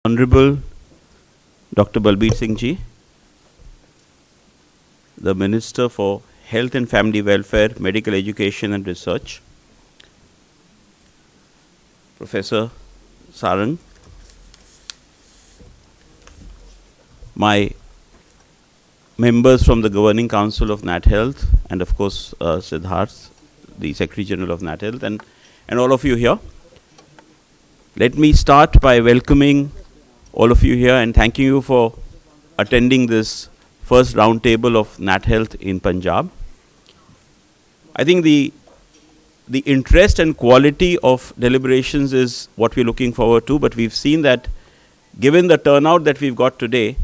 Honorable Dr. Balbir Singh ji, the Minister for Health and Family Welfare, Medical Education and Research, Professor Sarang, my members from the Governing Council of NATHEALTH, and of course Siddhartha, the Secretary General of NATHEALTH, and all of you here. Let me start by welcoming all of you here and thanking you for attending this first roundtable of NATHEALTH in Punjab. I think the interest and quality of deliberations is what we're looking forward to, but we've seen that given the turnout that we've got today,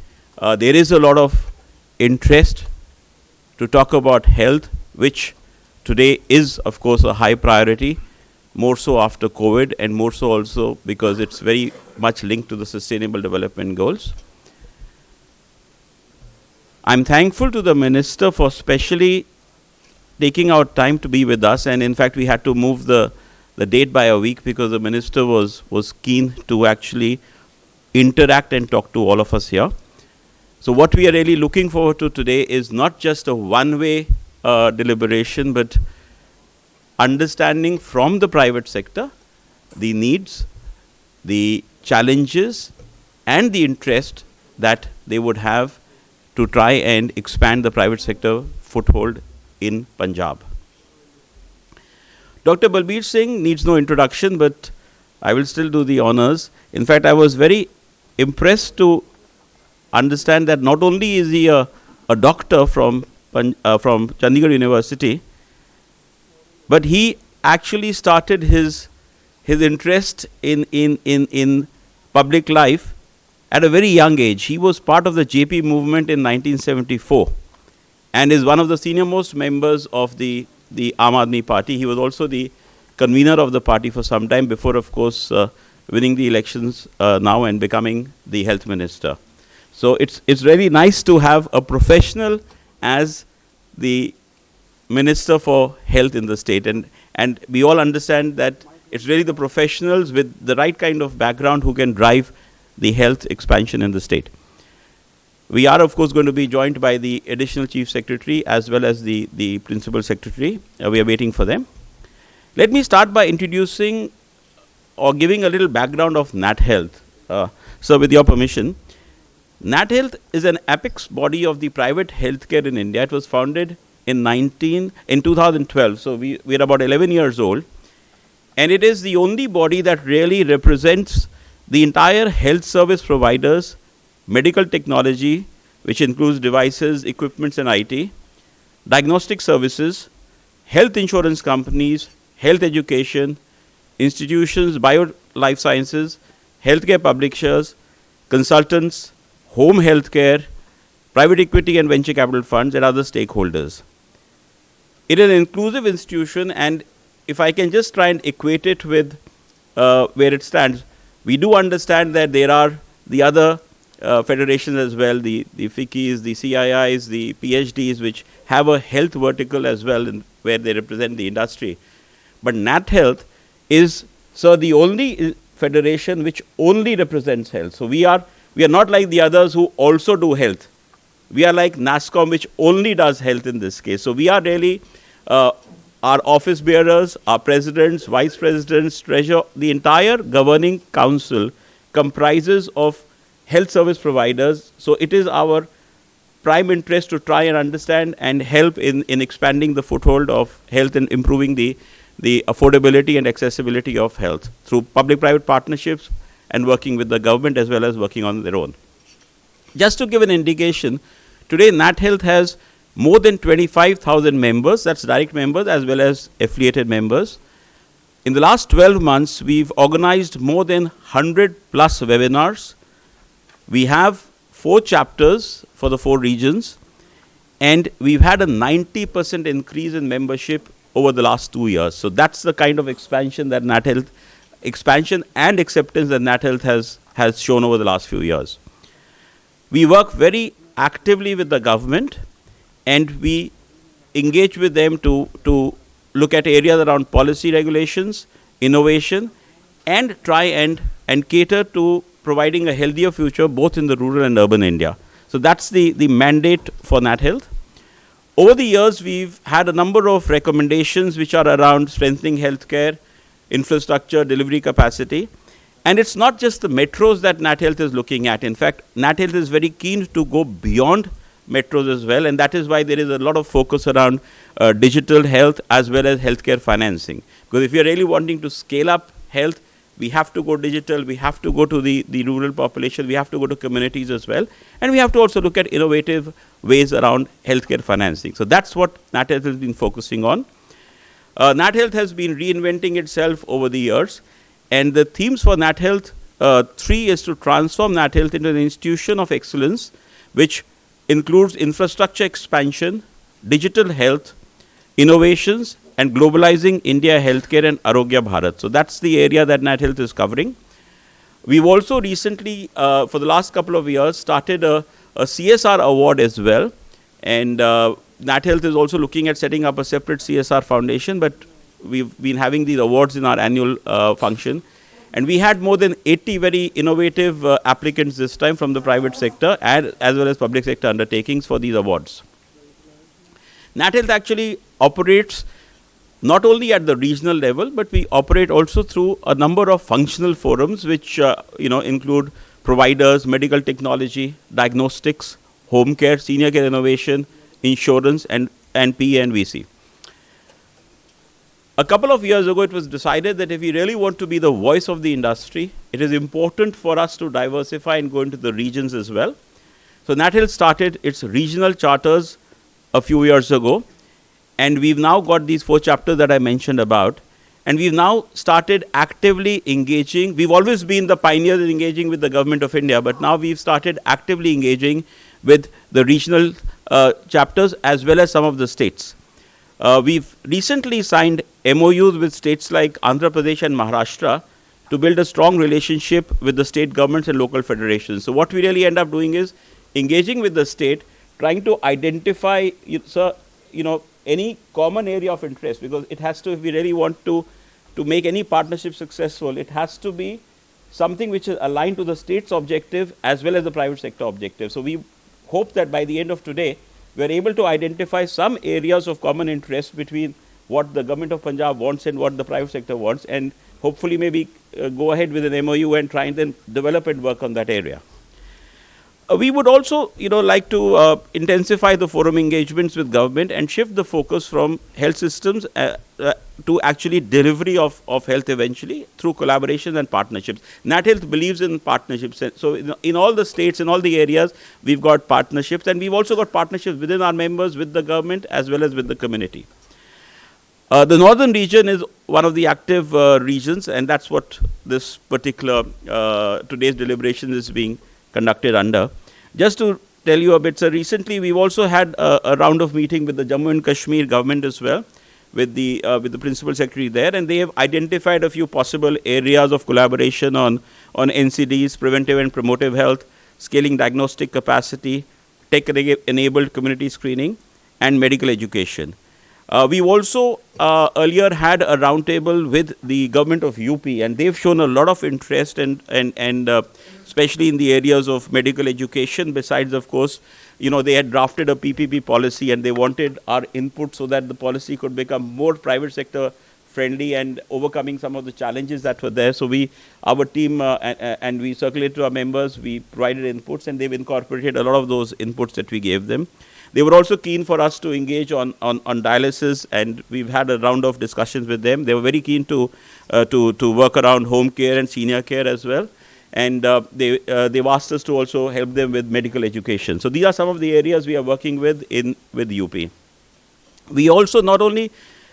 there is a lot of interest to talk about health, which today is, of course, a high priority, more so after COVID, and more so also because it's very much linked to the Sustainable Development Goals. I'm thankful to the Minister for specially taking out time to be with us, and in fact we had to move the date by a week because the Minister was keen to actually interact and talk to all of us here. So what we are really looking forward to today is not just a one-way deliberation, but understanding from the private sector the needs, the challenges, and the interest that they would have to try and expand the private sector foothold in Punjab. Dr. Balbir Singh needs no introduction, but I will still do the honors. In fact, I was very impressed to understand that not only is he a doctor from Chandigarh University, but he actually started his interest in public life at a very young age. He was part of the JP movement in 1974 and is one of the senior most members of the Aam Aadmi Party. He was also the convener of the party for some time before, of course, winning the elections now and becoming the health minister. So it's really nice to have a professional as the Minister for Health in the state, and we all understand that it's really the professionals with the right kind of background who can drive the health expansion in the state. We are, of course, going to be joined by the Additional Chief Secretary as well as the Principal Secretary. We are waiting for them. Let me start by introducing or giving a little background of NATHEALTH. So with your permission, NATHEALTH is an apex body of the private healthcare in India. It was founded in 2012, so we're about 11 years old, and it is the only body that really represents the entire health service providers, medical technology, which includes devices, equipments and IT, diagnostic services, health insurance companies, health education, institutions, bio life sciences, healthcare publishers, consultants, home healthcare, private equity and venture capital funds, and other stakeholders. It is an inclusive institution, and if I can just try and equate it with where it stands, we do understand that there are the other federations as well, the FICCIs, the CIIs, the PhDs, which have a health vertical as well, where they represent the industry. But NATHEALTH is, so the only federation which only represents health. So we are not like the others who also do health. We are like NASCOM, which only does health in this case. So we are really our office bearers, our presidents, vice presidents, treasurer, the entire governing council comprises of health service providers. So it is our prime interest to try and understand and help in expanding the foothold of health and improving the affordability and accessibility of health through public-private partnerships and working with the government as well as working on their own. Just to give an indication, today NATHEALTH has more than 25,000 members, that's direct members as well as affiliated members. In the last 12 months, we've organized more than 100 plus webinars. We have 4 chapters for the 4 regions, and we've had a 90% increase in membership over the last 2 years. So that's the kind of expansion that NATHEALTH, expansion and acceptance that NATHEALTH has shown over the last few years. We work very actively with the government, and we engage with them to look at areas around policy regulations, innovation, and try and cater to providing a healthier future both in the rural and urban India. So that's the mandate for NATHEALTH. Over the years, we've had a number of recommendations which are around strengthening healthcare, infrastructure, delivery capacity. And it's not just the metros that NATHEALTH is looking at. In fact, NATHEALTH is very keen to go beyond metros as well, and that is why there is a lot of focus around digital health as well as healthcare financing. Because if you're really wanting to scale up health, we have to go digital, we have to go to the rural population, we have to go to communities as well, and we have to also look at innovative ways around healthcare financing. So that's what NATHEALTH has been focusing on. NATHEALTH has been reinventing itself over the years, and the themes for NATHEALTH 3 is to transform NATHEALTH into an institution of excellence, which includes infrastructure expansion, digital health, innovations, and globalizing India healthcare and Arogya Bharat. So that's the area that NATHEALTH is covering. We've also recently, for the last couple of years, started a CSR award as well. And NATHEALTH is also looking at setting up a separate CSR foundation, but we've been having these awards in our annual function. And we had more than 80 very innovative applicants this time from the private sector and as well as public sector undertakings for these awards. NATHEALTH actually operates not only at the regional level, but we operate also through a number of functional forums which include providers, medical technology, diagnostics, home care, senior care innovation, insurance, and PE and VC. A couple of years ago, it was decided that if we really want to be the voice of the industry, it is important for us to diversify and go into the regions as well. So NATHEALTH started its regional charters a few years ago, and we've now got these 4 chapters that I mentioned about, and we've now started actively engaging. We've always been the pioneers in engaging with the Government of India, but now we've started actively engaging with the regional chapters as well as some of the states. We've recently signed MOUs with states like Andhra Pradesh and Maharashtra to build a strong relationship with the state governments and local federations. So what we really end up doing is engaging with the state, trying to identify any common area of interest, because it has to, if we really want to make any partnership successful, it has to be something which is aligned to the state's objective as well as the private sector objective. So we hope that by the end of today, we are able to identify some areas of common interest between what the government of Punjab wants and what the private sector wants, and hopefully maybe go ahead with an MOU and try and then develop and work on that area. We would also, like to intensify the forum engagements with government and shift the focus from health systems to actually delivery of health eventually through collaboration and partnerships. NATHEALTH believes in partnerships. So in all the states, in all the areas, we've got partnerships, and we've also got partnerships within our members, with the government, as well as with the community. The Northern region is one of the active regions, and that's what this particular today's deliberation is being conducted under. Just to tell you a bit, so recently we've also had a round of meeting with the Jammu and Kashmir government as well, with the principal secretary there, and they have identified a few possible areas of collaboration on NCDs, preventive and promotive health, scaling diagnostic capacity, tech-enabled community screening, and medical education. We've also earlier had a roundtable with the government of UP, and they've shown a lot of interest and especially in the areas of medical education. Besides, of course, they had drafted a PPP policy, and they wanted our input so that the policy could become more private sector friendly and overcoming some of the challenges that were there. So our team and we circulated to our members, we provided inputs, and they've incorporated a lot of those inputs that we gave them. They were also keen for us to engage on dialysis, and we've had a round of discussions with them. They were very keen to work around home care and senior care as well. And they've asked us to also help them with medical education. So these are some of the areas we are working with UP. We also not only,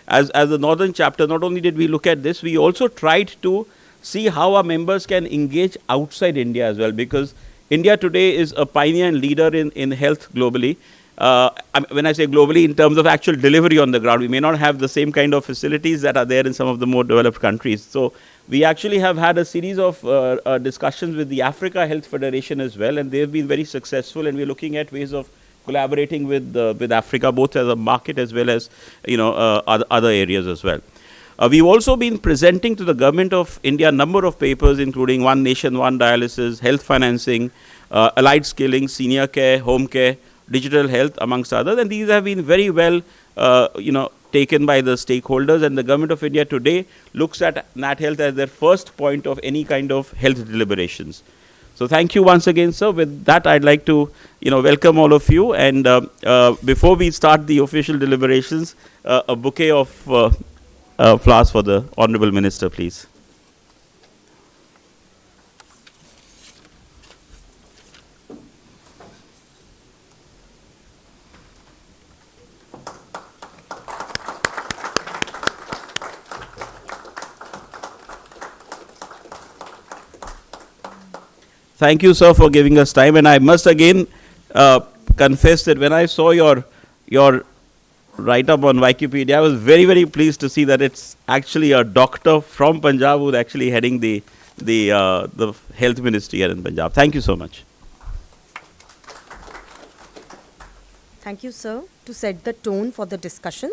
as the Northern chapter, not only did we look at this, we also tried to see how our members can engage outside India as well, because India today is a pioneer and leader in health globally. When I say globally, in terms of actual delivery on the ground, we may not have the same kind of facilities that are there in some of the more developed countries. So we actually have had a series of discussions with the Africa Health Federation as well, and they've been very successful, and we're looking at ways of collaborating with Africa, both as a market as well as other areas as well. We've also been presenting to the Government of India a number of papers, including One Nation, One Dialysis, Health Financing, Allied Skilling, Senior Care, Home Care, Digital Health, amongst others. And these have been very well, taken by the stakeholders. And the Government of India today looks at NATHEALTH as their first point of any kind of health deliberations. So thank you once again, sir. With that, I'd like to, welcome all of you. And before we start the official deliberations, a bouquet of flowers for the Honorable Minister, please. Thank you, sir, for giving us time. And I must again confess that when I saw your write-up on Wikipedia, I was very, very pleased to see that it's actually a doctor from Punjab who's actually heading the health ministry here in Punjab. Thank you so much. Thank you, sir. To set the tone for the discussion,